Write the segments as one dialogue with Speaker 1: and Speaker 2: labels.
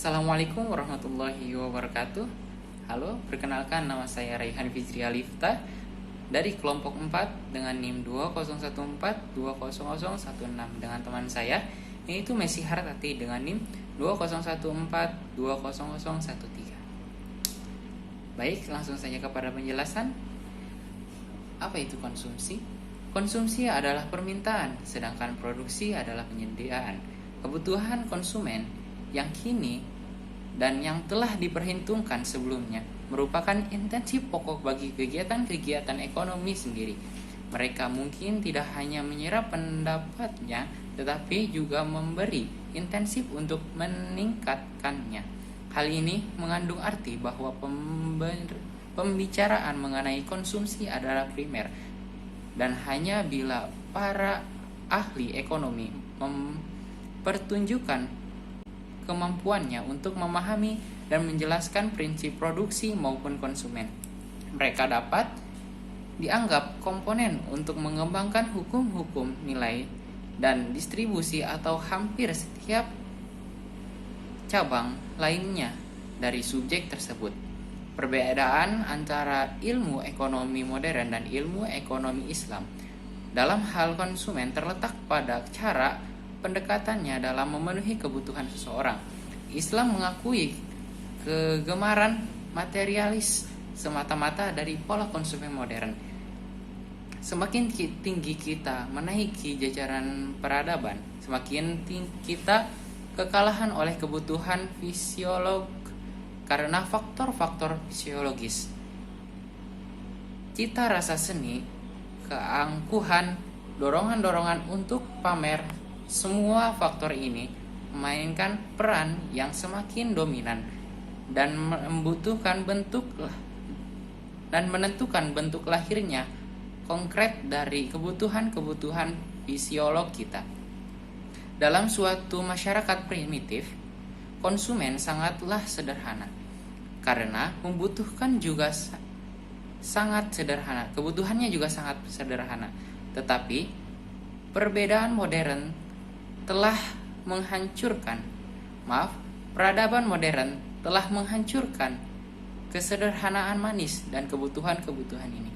Speaker 1: Assalamualaikum warahmatullahi wabarakatuh. Halo, perkenalkan nama saya Raihan Fizri Alifta dari kelompok 4 dengan NIM 2014200016 dengan teman saya yaitu Messi Hartati dengan NIM 2014200013. Baik, langsung saja kepada penjelasan. Apa itu konsumsi? Konsumsi adalah permintaan, sedangkan produksi adalah penyediaan. Kebutuhan konsumen yang kini dan yang telah diperhitungkan sebelumnya merupakan intensif pokok bagi kegiatan-kegiatan ekonomi sendiri. Mereka mungkin tidak hanya menyerap pendapatnya, tetapi juga memberi intensif untuk meningkatkannya. Hal ini mengandung arti bahwa pembicaraan mengenai konsumsi adalah primer, dan hanya bila para ahli ekonomi mempertunjukkan kemampuannya untuk memahami dan menjelaskan prinsip produksi maupun konsumen, mereka dapat dianggap komponen untuk mengembangkan hukum-hukum nilai dan distribusi atau hampir setiap cabang lainnya dari subjek tersebut. Perbedaan antara ilmu ekonomi modern dan ilmu ekonomi Islam dalam hal konsumen terletak pada cara pendekatannya dalam memenuhi kebutuhan seseorang. Islam mengakui kegemaran materialis semata-mata dari pola konsumen modern. Semakin tinggi kita menaiki jajaran peradaban, semakin kita kekalahan oleh kebutuhan fisiolog karena faktor-faktor fisiologis. Cita rasa seni, keangkuhan, dorongan-dorongan untuk pamer, semua faktor ini memainkan peran yang semakin dominan dan menentukan bentuk lahirnya konkret dari kebutuhan-kebutuhan fisiolog kita. Dalam suatu masyarakat primitif, konsumen sangatlah sederhana karena membutuhkan juga sangat sederhana. Kebutuhannya juga sangat sederhana. Tetapi perbedaan modern telah peradaban modern telah menghancurkan kesederhanaan manis dan kebutuhan-kebutuhan ini.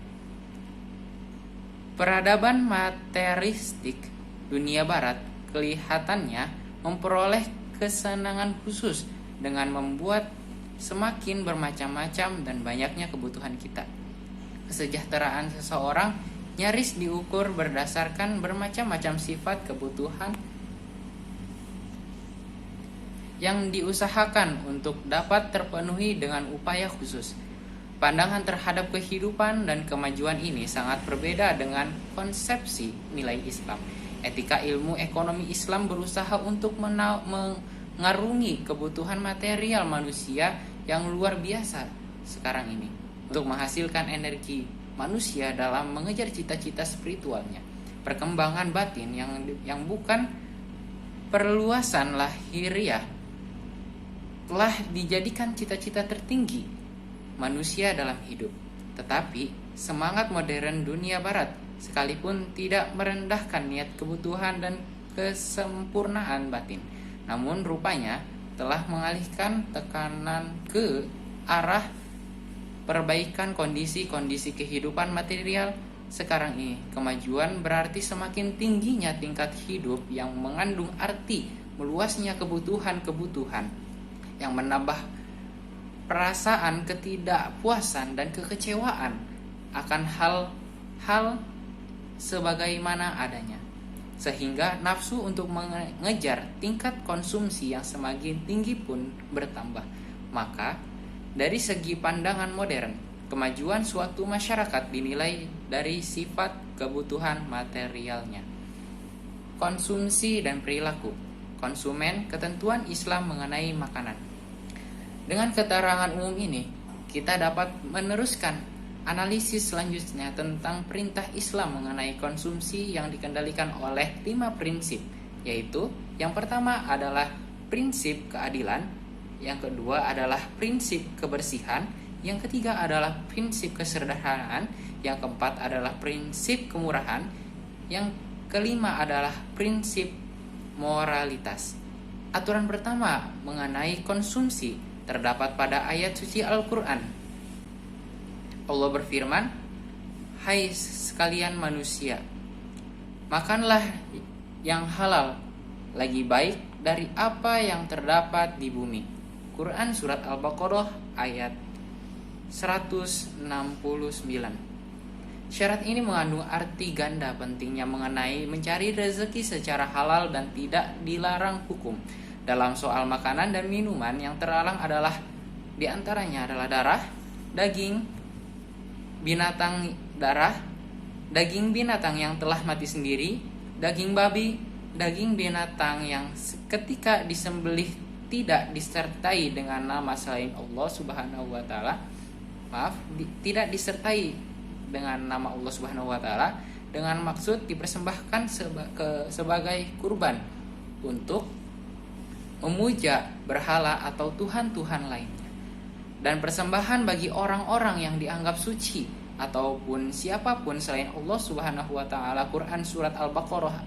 Speaker 1: Peradaban materialistik dunia barat kelihatannya memperoleh kesenangan khusus dengan membuat semakin bermacam-macam dan banyaknya kebutuhan kita. Kesejahteraan seseorang nyaris diukur berdasarkan bermacam-macam sifat kebutuhan yang diusahakan untuk dapat terpenuhi dengan upaya khusus. Pandangan terhadap kehidupan dan kemajuan ini sangat berbeda dengan konsepsi nilai Islam. Etika ilmu ekonomi Islam berusaha untuk mengarungi kebutuhan material manusia yang luar biasa sekarang ini untuk menghasilkan energi manusia dalam mengejar cita-cita spiritualnya. Perkembangan batin yang bukan perluasan lahiriah telah dijadikan cita-cita tertinggi manusia dalam hidup. Tetapi semangat modern dunia barat sekalipun tidak merendahkan niat kebutuhan dan kesempurnaan batin, namun rupanya telah mengalihkan tekanan ke arah perbaikan kondisi-kondisi kehidupan material sekarang ini. Kemajuan berarti semakin tingginya tingkat hidup yang mengandung arti meluasnya kebutuhan-kebutuhan yang menambah perasaan ketidakpuasan dan kekecewaan akan hal-hal sebagaimana adanya, sehingga nafsu untuk mengejar tingkat konsumsi yang semakin tinggi pun bertambah. Maka dari segi pandangan modern, kemajuan suatu masyarakat dinilai dari sifat kebutuhan materialnya. Konsumsi dan perilaku konsumen, ketentuan Islam mengenai makanan. Dengan keterangan umum ini, kita dapat meneruskan analisis selanjutnya tentang perintah Islam mengenai konsumsi yang dikendalikan oleh 5 prinsip, yaitu yang pertama adalah prinsip keadilan, yang kedua adalah prinsip kebersihan, yang ketiga adalah prinsip kesederhanaan, yang keempat adalah prinsip kemurahan, yang kelima adalah prinsip moralitas. Aturan pertama mengenai konsumsi terdapat pada ayat suci Al-Quran. Allah berfirman, "Hai sekalian manusia, makanlah yang halal, lagi baik dari apa yang terdapat di bumi." Quran Surat Al-Baqarah ayat 169. Syarat ini mengandung arti ganda pentingnya mengenai mencari rezeki secara halal dan tidak dilarang hukum. Dalam soal makanan dan minuman yang terlarang adalah diantaranya adalah darah, daging binatang yang telah mati sendiri, daging babi, daging binatang yang ketika disembelih tidak disertai dengan nama selain Allah Subhanahu wa taala. Tidak disertai dengan nama Allah Subhanahu wa taala dengan maksud dipersembahkan sebagai kurban untuk memuja berhala atau tuhan-tuhan lainnya, dan persembahan bagi orang-orang yang dianggap suci ataupun siapapun selain Allah Subhanahu wa taala. Quran Surat Al-Baqarah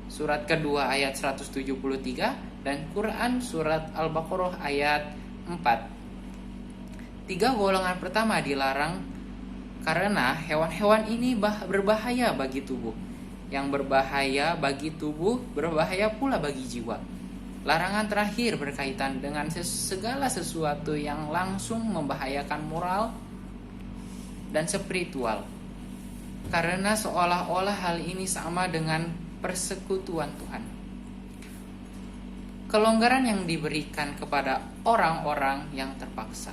Speaker 1: surat kedua ayat 173 dan Quran Surat Al-Baqarah ayat 4. 3 golongan pertama dilarang karena hewan-hewan ini berbahaya bagi tubuh. Yang berbahaya bagi tubuh berbahaya pula bagi jiwa. Larangan terakhir berkaitan dengan segala sesuatu yang langsung membahayakan moral dan spiritual, karena seolah-olah hal ini sama dengan persekutuan Tuhan. Kelonggaran yang diberikan kepada orang-orang yang terpaksa,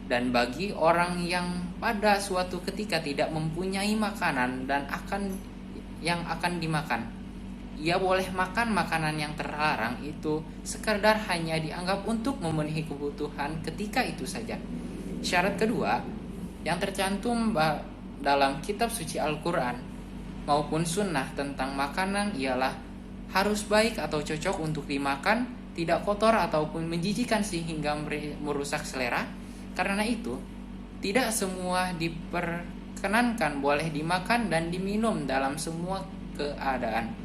Speaker 1: dan bagi orang yang pada suatu ketika tidak mempunyai makanan dan yang akan dimakan, ia boleh makan makanan yang terlarang itu sekedar hanya dianggap untuk memenuhi kebutuhan ketika itu saja. Syarat kedua yang tercantum dalam kitab suci Al-Quran maupun sunnah tentang makanan ialah harus baik atau cocok untuk dimakan, tidak kotor ataupun menjijikan sehingga merusak selera. Karena itu, tidak semua diperkenankan boleh dimakan dan diminum dalam semua keadaan.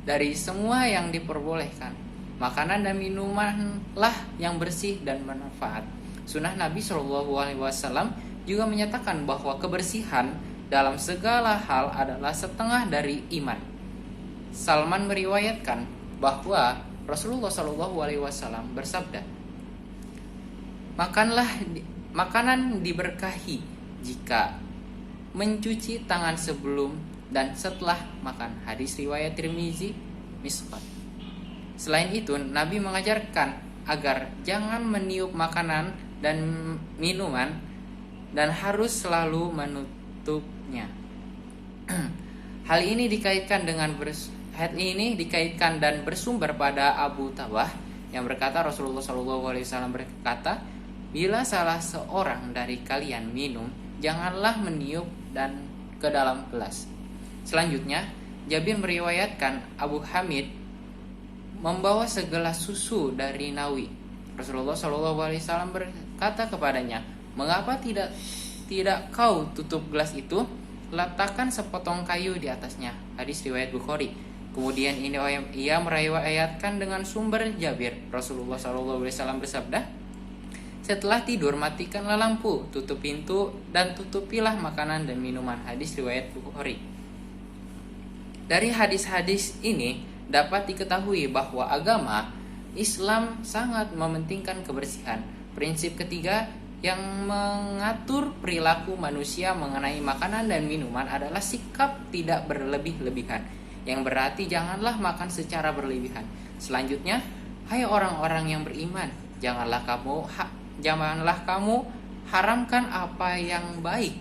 Speaker 1: Dari semua yang diperbolehkan, makanan dan minumanlah yang bersih dan bermanfaat. Sunnah Nabi SAW juga menyatakan bahwa kebersihan dalam segala hal adalah setengah dari iman. Salman meriwayatkan bahwa Rasulullah SAW bersabda, makanan diberkahi jika mencuci tangan sebelum dan setelah makan. Hadis riwayat Tirmizi, Misqat. Selain itu, Nabi mengajarkan agar jangan meniup makanan dan minuman dan harus selalu menutupnya. Hal ini dikaitkan dan bersumber pada Abu Tawah yang berkata, Rasulullah SAW berkata, "Bila salah seorang dari kalian minum, janganlah meniup dan ke dalam gelas." Selanjutnya, Jabir meriwayatkan Abu Hamid membawa segelas susu dari Nawi. Rasulullah SAW berkata kepadanya, "Mengapa tidak kau tutup gelas itu? Letakkan sepotong kayu di atasnya." Hadis riwayat Bukhari. Kemudian ia meriwayatkan dengan sumber Jabir. Rasulullah SAW bersabda, "Setelah tidur matikanlah lampu, tutup pintu dan tutupilah makanan dan minuman." Hadis riwayat Bukhari. Dari hadis-hadis ini dapat diketahui bahwa agama Islam sangat mementingkan kebersihan. Prinsip ketiga yang mengatur perilaku manusia mengenai makanan dan minuman adalah sikap tidak berlebih-lebihan, yang berarti janganlah makan secara berlebihan. Selanjutnya, hai orang-orang yang beriman, janganlah kamu haramkan apa yang baik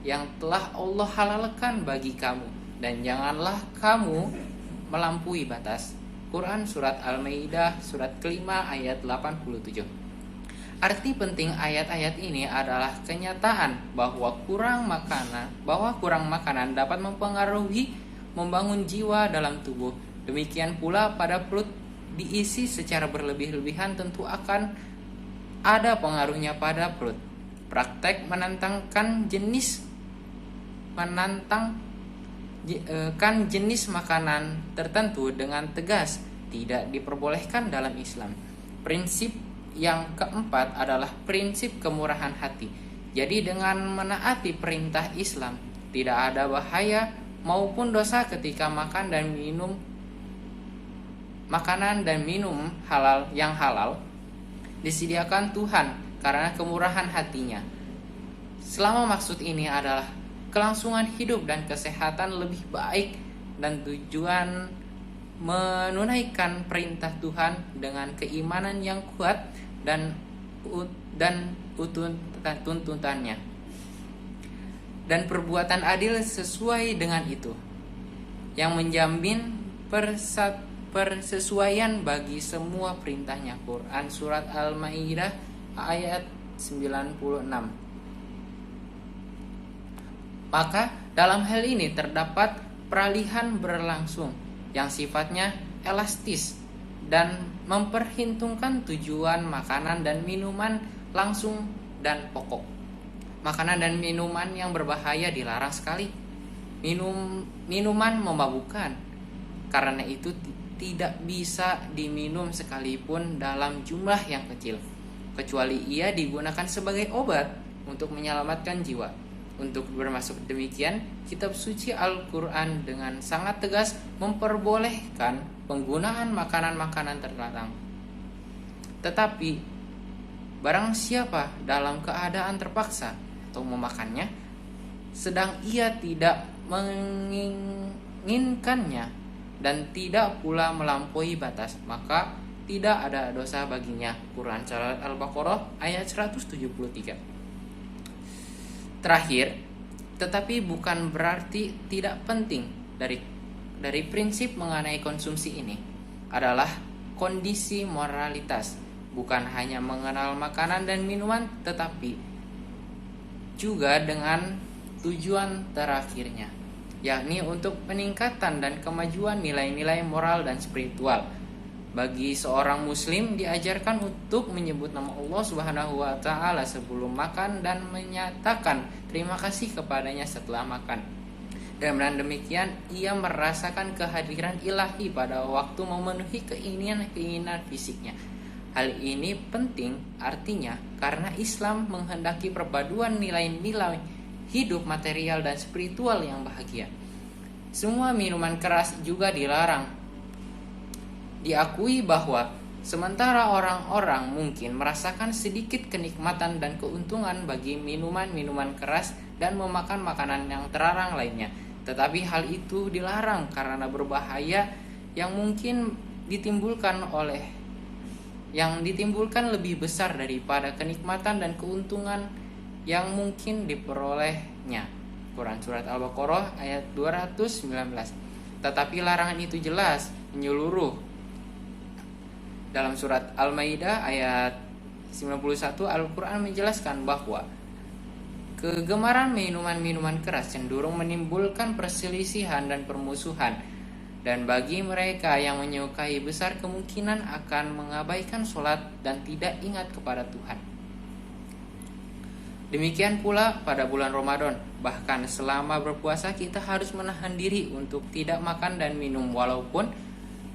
Speaker 1: yang telah Allah halalkan bagi kamu, dan janganlah kamu melampaui batas. Quran Surat Al-Maidah surat kelima ayat 87. Arti penting ayat-ayat ini adalah kenyataan bahwa kurang makanan dapat membangun jiwa dalam tubuh. Demikian pula pada perut diisi secara berlebih-lebihan tentu akan ada pengaruhnya pada perut. Praktek menantangkan jenis makanan tertentu dengan tegas tidak diperbolehkan dalam Islam. Prinsip yang keempat adalah prinsip kemurahan hati. Jadi dengan menaati perintah Islam, tidak ada bahaya maupun dosa ketika makan dan minum makanan dan minum yang halal disediakan Tuhan karena kemurahan hatinya. Selama maksud ini adalah kelangsungan hidup dan kesehatan lebih baik dan tujuan menunaikan perintah Tuhan dengan keimanan yang kuat dan tuntutannya, dan perbuatan adil sesuai dengan itu, yang menjamin persesuaian bagi semua perintahnya. Quran Surat Al-Ma'idah ayat 96. Maka dalam hal ini terdapat peralihan berlangsung yang sifatnya elastis dan memperhitungkan tujuan makanan dan minuman langsung dan pokok. Makanan dan minuman yang berbahaya dilarang sekali. Minuman memabukkan, karena itu tidak bisa diminum sekalipun dalam jumlah yang kecil, kecuali ia digunakan sebagai obat untuk menyelamatkan jiwa. Untuk bermaksud demikian, kitab suci Al-Quran dengan sangat tegas memperbolehkan penggunaan makanan-makanan terlarang. Tetapi barang siapa dalam keadaan terpaksa atau memakannya, sedang ia tidak menginginkannya dan tidak pula melampaui batas, maka tidak ada dosa baginya. Quran Surat Al-Baqarah ayat 173. Terakhir, tetapi bukan berarti tidak penting dari prinsip mengenai konsumsi ini adalah kondisi moralitas, bukan hanya mengenal makanan dan minuman, tetapi juga dengan tujuan terakhirnya, yakni untuk peningkatan dan kemajuan nilai-nilai moral dan spiritual. Bagi seorang muslim diajarkan untuk menyebut nama Allah Subhanahu wa taala sebelum makan dan menyatakan terima kasih kepadanya setelah makan. Dengan demikian ia merasakan kehadiran ilahi pada waktu memenuhi keinginan fisiknya. Hal ini penting artinya karena Islam menghendaki perpaduan nilai-nilai hidup material dan spiritual yang bahagia. Semua minuman keras juga dilarang. Diakui bahwa sementara orang-orang mungkin merasakan sedikit kenikmatan dan keuntungan bagi minuman-minuman keras dan memakan makanan yang terlarang lainnya, tetapi hal itu dilarang karena berbahaya yang mungkin ditimbulkan lebih besar daripada kenikmatan dan keuntungan yang mungkin diperolehnya. Quran Surat Al-Baqarah ayat 219. Tetapi larangan itu jelas, menyeluruh. Dalam surat Al-Maidah ayat 91, Al-Quran menjelaskan bahwa kegemaran minuman-minuman keras cenderung menimbulkan perselisihan dan permusuhan, dan bagi mereka yang menyukai besar kemungkinan akan mengabaikan sholat dan tidak ingat kepada Tuhan. Demikian pula pada bulan Ramadan, bahkan selama berpuasa kita harus menahan diri untuk tidak makan dan minum walaupun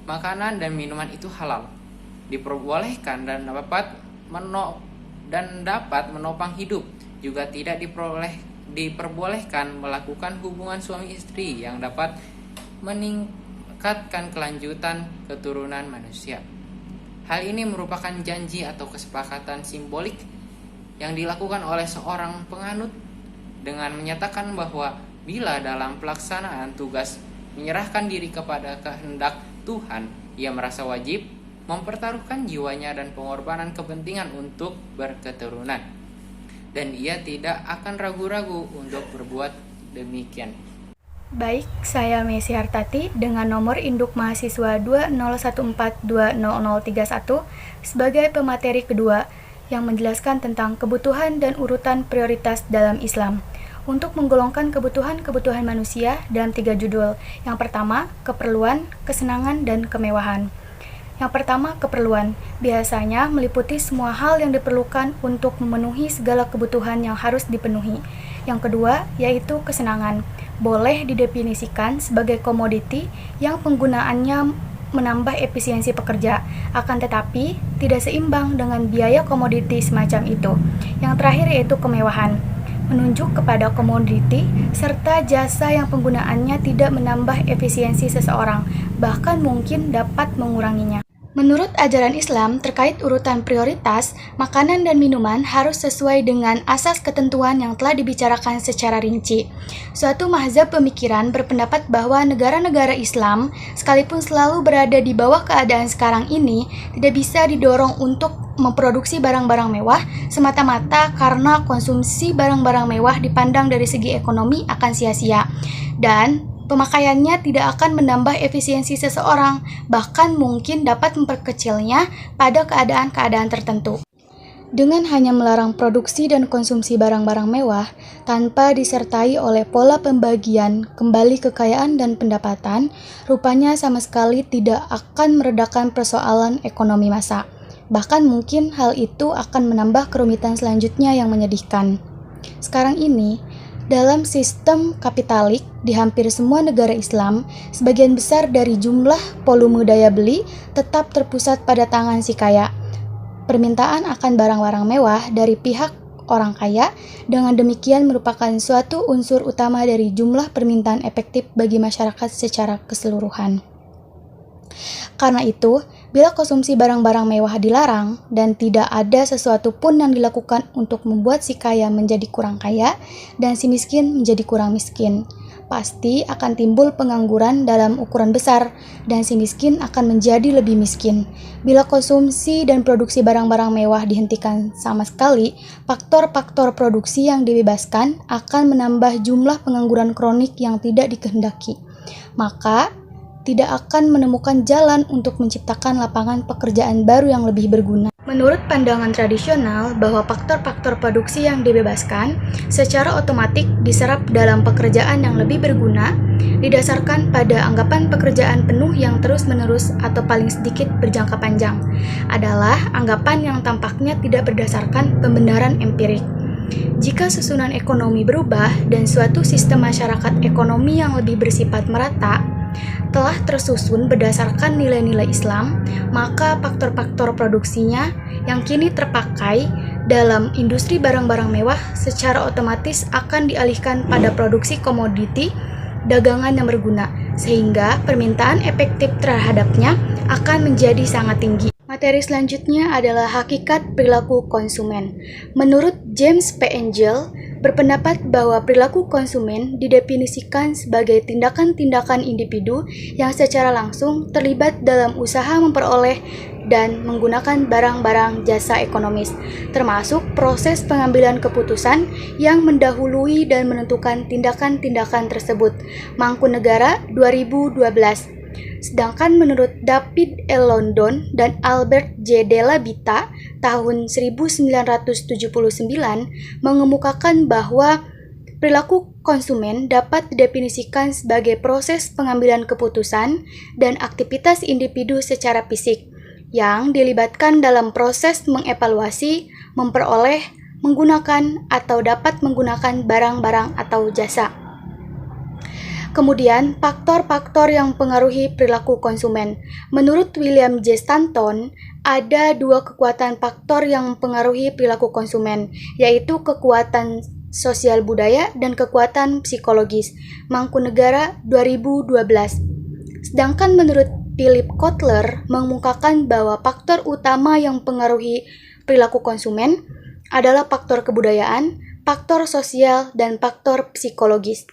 Speaker 1: makanan dan minuman itu halal, diperbolehkan dan dapat menopang hidup. Juga tidak diperbolehkan melakukan hubungan suami istri yang dapat meningkatkan kelanjutan keturunan manusia. Hal ini merupakan janji atau kesepakatan simbolik yang dilakukan oleh seorang penganut dengan menyatakan bahwa bila dalam pelaksanaan tugas menyerahkan diri kepada kehendak Tuhan, ia merasa wajib mempertaruhkan jiwanya dan pengorbanan kepentingan untuk berketurunan, dan ia tidak akan ragu-ragu untuk berbuat demikian.
Speaker 2: Baik, saya Messi Hartati dengan nomor induk mahasiswa 2014200031 sebagai pemateri kedua yang menjelaskan tentang kebutuhan dan urutan prioritas dalam Islam untuk menggolongkan kebutuhan-kebutuhan manusia dalam 3 judul. Yang pertama, keperluan, kesenangan, dan kemewahan. Yang pertama, keperluan. Biasanya meliputi semua hal yang diperlukan untuk memenuhi segala kebutuhan yang harus dipenuhi. Yang kedua, yaitu kesenangan. Boleh didefinisikan sebagai komoditi yang penggunaannya menambah efisiensi pekerja, akan tetapi tidak seimbang dengan biaya komoditi semacam itu. Yang terakhir yaitu kemewahan, menunjuk kepada komoditi serta jasa yang penggunaannya tidak menambah efisiensi seseorang, bahkan mungkin dapat menguranginya. Menurut ajaran Islam terkait urutan prioritas, makanan dan minuman harus sesuai dengan asas ketentuan yang telah dibicarakan secara rinci. Suatu mazhab pemikiran berpendapat bahwa negara-negara Islam, sekalipun selalu berada di bawah keadaan sekarang ini, tidak bisa didorong untuk memproduksi barang-barang mewah semata-mata karena konsumsi barang-barang mewah dipandang dari segi ekonomi akan sia-sia. Dan pemakaiannya tidak akan menambah efisiensi seseorang, bahkan mungkin dapat memperkecilnya pada keadaan-keadaan tertentu. Dengan hanya melarang produksi dan konsumsi barang-barang mewah, tanpa disertai oleh pola pembagian kembali kekayaan dan pendapatan, rupanya sama sekali tidak akan meredakan persoalan ekonomi massa. Bahkan mungkin hal itu akan menambah kerumitan selanjutnya yang menyedihkan. Sekarang ini, dalam sistem kapitalik di hampir semua negara Islam, sebagian besar dari jumlah volume daya beli tetap terpusat pada tangan si kaya. Permintaan akan barang-barang mewah dari pihak orang kaya, dengan demikian merupakan suatu unsur utama dari jumlah permintaan efektif bagi masyarakat secara keseluruhan. Karena itu, bila konsumsi barang-barang mewah dilarang dan tidak ada sesuatu pun yang dilakukan untuk membuat si kaya menjadi kurang kaya dan si miskin menjadi kurang miskin, pasti akan timbul pengangguran dalam ukuran besar dan si miskin akan menjadi lebih miskin. Bila konsumsi dan produksi barang-barang mewah dihentikan sama sekali, faktor-faktor produksi yang dibebaskan akan menambah jumlah pengangguran kronik yang tidak dikehendaki. Maka, tidak akan menemukan jalan untuk menciptakan lapangan pekerjaan baru yang lebih berguna. Menurut pandangan tradisional bahwa faktor-faktor produksi yang dibebaskan secara otomatis diserap dalam pekerjaan yang lebih berguna, didasarkan pada anggapan pekerjaan penuh yang terus-menerus atau paling sedikit berjangka panjang, adalah anggapan yang tampaknya tidak berdasarkan pembenaran empirik. Jika susunan ekonomi berubah dan suatu sistem masyarakat ekonomi yang lebih bersifat merata telah tersusun berdasarkan nilai-nilai Islam, maka faktor-faktor produksinya yang kini terpakai dalam industri barang-barang mewah secara otomatis akan dialihkan pada produksi komoditi dagangan yang berguna, sehingga permintaan efektif terhadapnya akan menjadi sangat tinggi. Materi selanjutnya adalah hakikat perilaku konsumen. Menurut James P. Engel, berpendapat bahwa perilaku konsumen didefinisikan sebagai tindakan-tindakan individu yang secara langsung terlibat dalam usaha memperoleh dan menggunakan barang-barang jasa ekonomis, termasuk proses pengambilan keputusan yang mendahului dan menentukan tindakan-tindakan tersebut. Mangkunegara 2012. Sedangkan menurut David L. London dan Albert J. Della Vita tahun 1979 mengemukakan bahwa perilaku konsumen dapat didefinisikan sebagai proses pengambilan keputusan dan aktivitas individu secara fisik yang dilibatkan dalam proses mengevaluasi, memperoleh, menggunakan, atau dapat menggunakan barang-barang atau jasa. Kemudian, faktor-faktor yang mempengaruhi perilaku konsumen. Menurut William J. Stanton, ada dua kekuatan faktor yang mempengaruhi perilaku konsumen, yaitu kekuatan sosial budaya dan kekuatan psikologis. Mangkunegara 2012. Sedangkan menurut Philip Kotler mengemukakan bahwa faktor utama yang mempengaruhi perilaku konsumen adalah faktor kebudayaan, faktor sosial, dan faktor psikologis.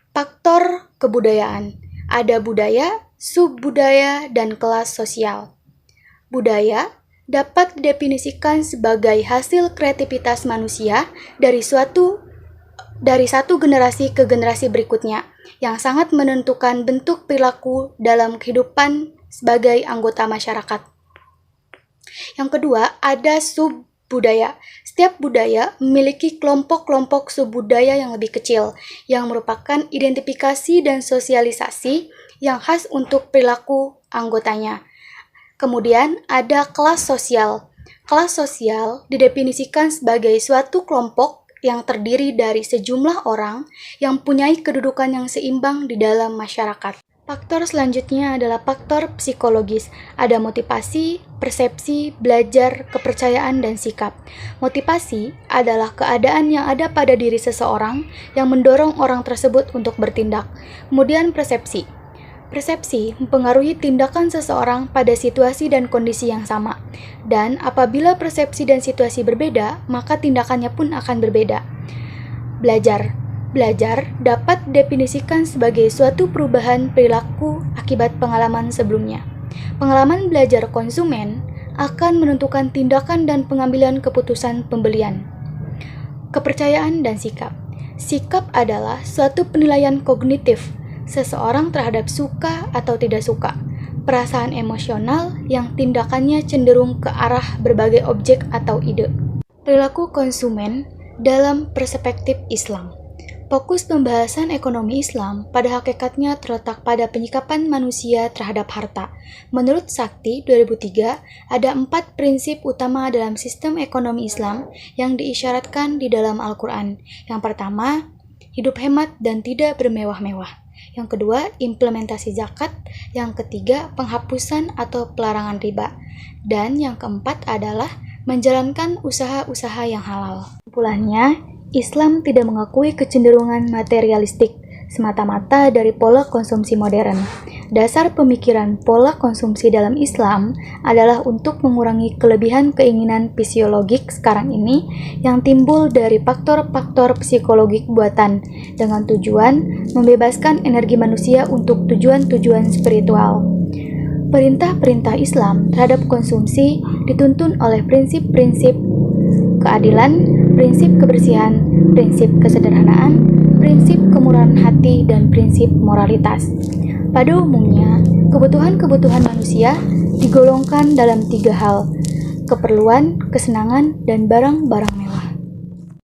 Speaker 2: Faktor kebudayaan. Ada budaya, subbudaya, dan kelas sosial. Budaya dapat didefinisikan sebagai hasil kreativitas manusia dari satu generasi ke generasi berikutnya, yang sangat menentukan bentuk perilaku dalam kehidupan sebagai anggota masyarakat. Yang kedua, ada subbudaya. Setiap budaya memiliki kelompok-kelompok subbudaya yang lebih kecil, yang merupakan identifikasi dan sosialisasi yang khas untuk perilaku anggotanya. Kemudian ada kelas sosial. Kelas sosial didefinisikan sebagai suatu kelompok yang terdiri dari sejumlah orang yang mempunyai kedudukan yang seimbang di dalam masyarakat. Faktor selanjutnya adalah faktor psikologis. Ada motivasi, persepsi, belajar, kepercayaan, dan sikap. Motivasi adalah keadaan yang ada pada diri seseorang yang mendorong orang tersebut untuk bertindak. Kemudian persepsi. Persepsi mempengaruhi tindakan seseorang pada situasi dan kondisi yang sama. Dan apabila persepsi dan situasi berbeda, maka tindakannya pun akan berbeda. Belajar. Belajar dapat didefinisikan sebagai suatu perubahan perilaku akibat pengalaman sebelumnya. Pengalaman belajar konsumen akan menentukan tindakan dan pengambilan keputusan pembelian. Kepercayaan dan sikap. Sikap adalah suatu penilaian kognitif seseorang terhadap suka atau tidak suka, perasaan emosional yang tindakannya cenderung ke arah berbagai objek atau ide. Perilaku konsumen dalam perspektif Islam. Fokus pembahasan ekonomi Islam pada hakikatnya terletak pada penyikapan manusia terhadap harta. Menurut Sakti 2003, ada 4 prinsip utama dalam sistem ekonomi Islam yang diisyaratkan di dalam Al-Quran. Yang pertama, hidup hemat dan tidak bermewah-mewah. Yang kedua, implementasi zakat. Yang ketiga, penghapusan atau pelarangan riba. Dan yang keempat adalah menjalankan usaha-usaha yang halal. Kesimpulannya, Islam tidak mengakui kecenderungan materialistik semata-mata dari pola konsumsi modern. Dasar pemikiran pola konsumsi dalam Islam adalah untuk mengurangi kelebihan keinginan fisiologik sekarang ini yang timbul dari faktor-faktor psikologik buatan dengan tujuan membebaskan energi manusia untuk tujuan-tujuan spiritual. Perintah-perintah Islam terhadap konsumsi dituntun oleh prinsip-prinsip keadilan, prinsip kebersihan, prinsip kesederhanaan, prinsip kemurahan hati, dan prinsip moralitas. Pada umumnya, kebutuhan-kebutuhan manusia digolongkan dalam 3 hal: keperluan, kesenangan, dan barang-barang mewah.